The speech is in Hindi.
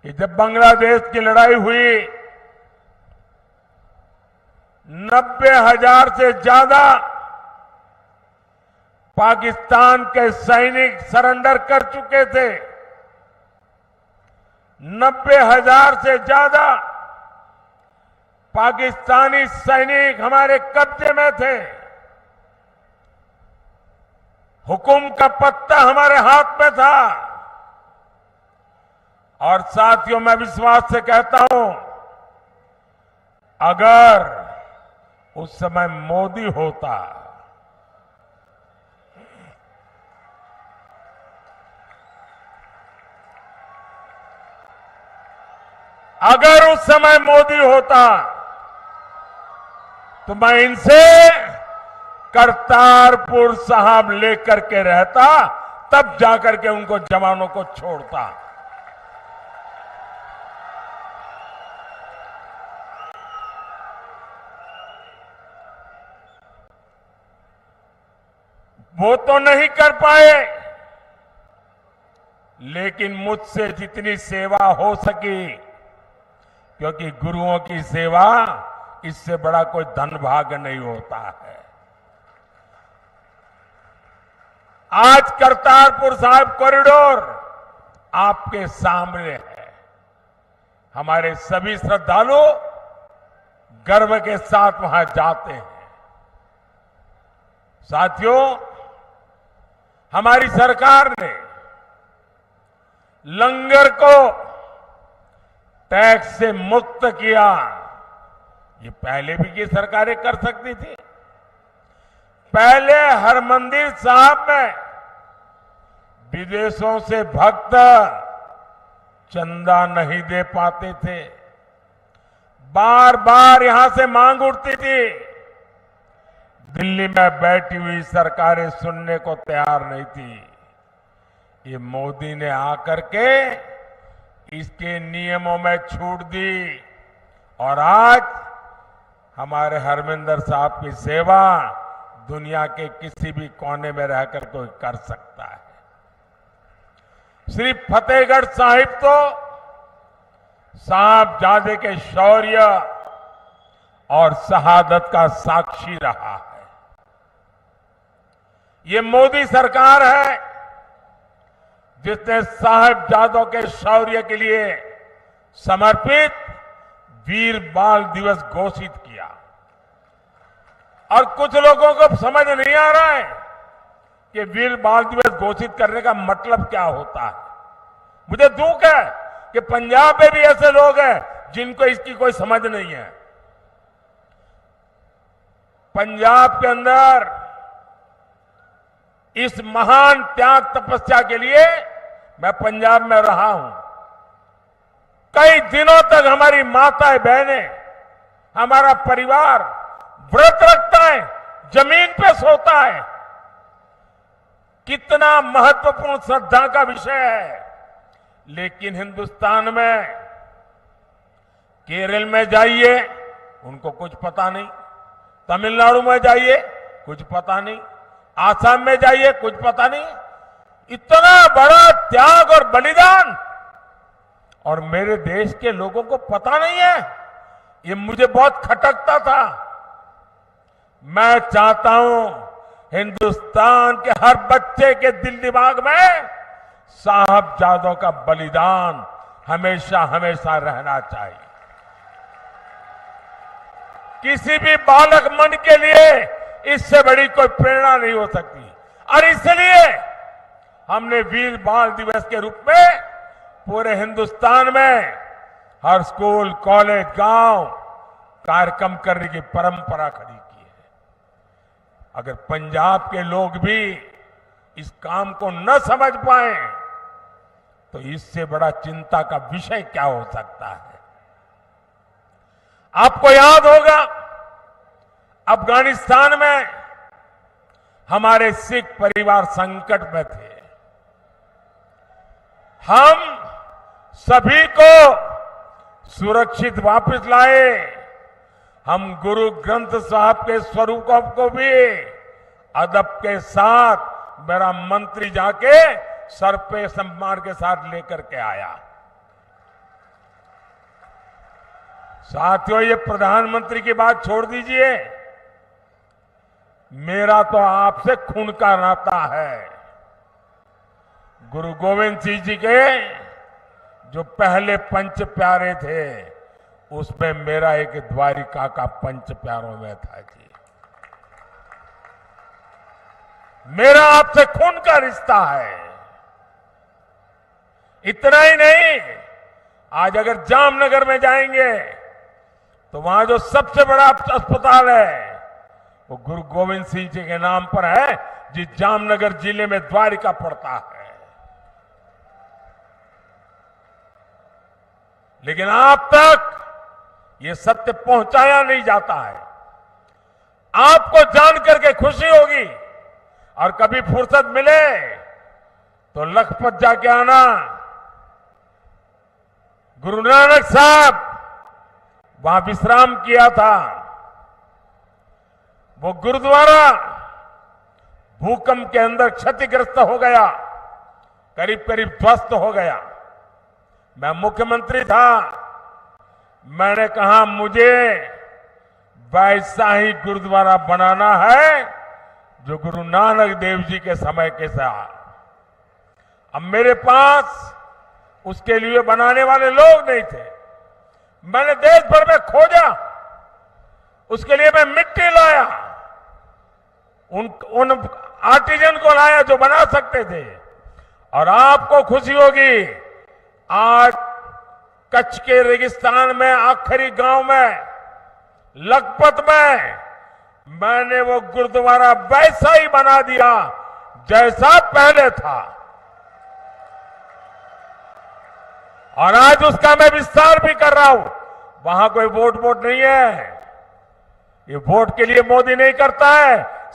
कि जब बांग्लादेश की लड़ाई हुई 90,000 से ज्यादा पाकिस्तान के सैनिक सरेंडर कर चुके थे। 90,000 से ज्यादा पाकिस्तानी सैनिक हमारे कब्जे में थे। हुकुम का पत्ता हमारे हाथ में था। और साथियों, मैं विश्वास से कहता हूं, अगर उस समय मोदी होता, अगर उस समय मोदी होता तो मैं इनसे करतारपुर साहब लेकर के रहता, तब जाकर के उनको जवानों को छोड़ता। वो तो नहीं कर पाए, लेकिन मुझसे जितनी सेवा हो सकी, क्योंकि गुरुओं की सेवा इससे बड़ा कोई धन भाग्य नहीं होता है। आज करतारपुर साहिब कॉरिडोर आपके सामने है। हमारे सभी श्रद्धालु गर्व के साथ वहां जाते हैं। साथियों, हमारी सरकार ने लंगर को टैक्स से मुक्त किया। ये पहले भी ये सरकारें कर सकती थी। पहले हरमंदिर साहब में विदेशों से भक्त चंदा नहीं दे पाते थे। बार बार यहां से मांग उठती थी। दिल्ली में बैठी हुई सरकारें सुनने को तैयार नहीं थी। ये मोदी ने आकर के इसके नियमों में छूट दी और आज हमारे हरमिंदर साहब की सेवा दुनिया के किसी भी कोने में रहकर कोई कर सकता है। सिर्फ फतेहगढ़ साहिब तो साहबजादे के शौर्य और शहादत का साक्षी रहा है। ये मोदी सरकार है जिसने साहिबजादों के शौर्य के लिए समर्पित वीर बाल दिवस घोषित किया। और कुछ लोगों को समझ नहीं आ रहा है कि वीर बाल दिवस घोषित करने का मतलब क्या होता है। मुझे दुख है कि पंजाब में भी ऐसे लोग हैं जिनको इसकी कोई समझ नहीं है। पंजाब के अंदर इस महान त्याग तपस्या के लिए मैं पंजाब में रहा हूं। कई दिनों तक हमारी माताएं बहनें, हमारा परिवार व्रत रखता है, जमीन पे सोता है। कितना महत्वपूर्ण श्रद्धा का विषय है। लेकिन हिंदुस्तान में केरल में जाइए, उनको कुछ पता नहीं। तमिलनाडु में जाइए, कुछ पता नहीं। आसाम में जाइए, कुछ पता नहीं। इतना बड़ा त्याग और बलिदान और मेरे देश के लोगों को पता नहीं है। ये मुझे बहुत खटकता था। मैं चाहता हूं हिंदुस्तान के हर बच्चे के दिल दिमाग में साहबजादों का बलिदान हमेशा हमेशा रहना चाहिए। किसी भी बालक मन के लिए इससे बड़ी कोई प्रेरणा नहीं हो सकती। और इसलिए हमने वीर बाल दिवस के रूप में पूरे हिंदुस्तान में हर स्कूल, कॉलेज, गांव कार्यक्रम करने की परंपरा खड़ी की है। अगर पंजाब के लोग भी इस काम को न समझ पाए तो इससे बड़ा चिंता का विषय क्या हो सकता है। आपको याद होगा अफगानिस्तान में हमारे सिख परिवार संकट में थे। हम सभी को सुरक्षित वापस लाए। हम गुरु ग्रंथ साहब के स्वरूपों को भी अदब के साथ मेरा मंत्री जाके सर पे सम्मान के साथ लेकर के आया। साथियों, ये प्रधानमंत्री की बात छोड़ दीजिए, मेरा तो आपसे खून का नाता है। गुरु गोविंद सिंह जी के जो पहले पंच प्यारे थे, उसमें मेरा एक द्वारिका का पंच प्यारों में था जी। मेरा आपसे खून का रिश्ता है। इतना ही नहीं, आज अगर जामनगर में जाएंगे तो वहां जो सबसे बड़ा अस्पताल है वो गुरु गोविंद सिंह जी के नाम पर है, जिस जामनगर जिले में द्वारिका पड़ता है। लेकिन आप तक ये सत्य पहुंचाया नहीं जाता है। आपको जान करके खुशी होगी और कभी फुर्सत मिले तो लखपत जाके आना। गुरु नानक साहब वहां विश्राम किया था। वो गुरुद्वारा भूकंप के अंदर क्षतिग्रस्त हो गया, करीब करीब ध्वस्त हो गया। मैं मुख्यमंत्री था, मैंने कहा मुझे वैसा ही गुरुद्वारा बनाना है जो गुरु नानक देव जी के समय के साथ। अब मेरे पास उसके लिए बनाने वाले लोग नहीं थे। मैंने देश भर में खोजा, उसके लिए मैं मिट्टी लाया, उन आर्टिजन को लाया जो बना सकते थे। और आपको खुशी होगी, आज कच्छ के रेगिस्तान में आखिरी गांव में लखपत में मैंने वो गुरुद्वारा वैसा ही बना दिया जैसा पहले था। और आज उसका मैं विस्तार भी कर रहा हूं। वहां कोई वोट नहीं है। ये वोट के लिए मोदी नहीं करता है।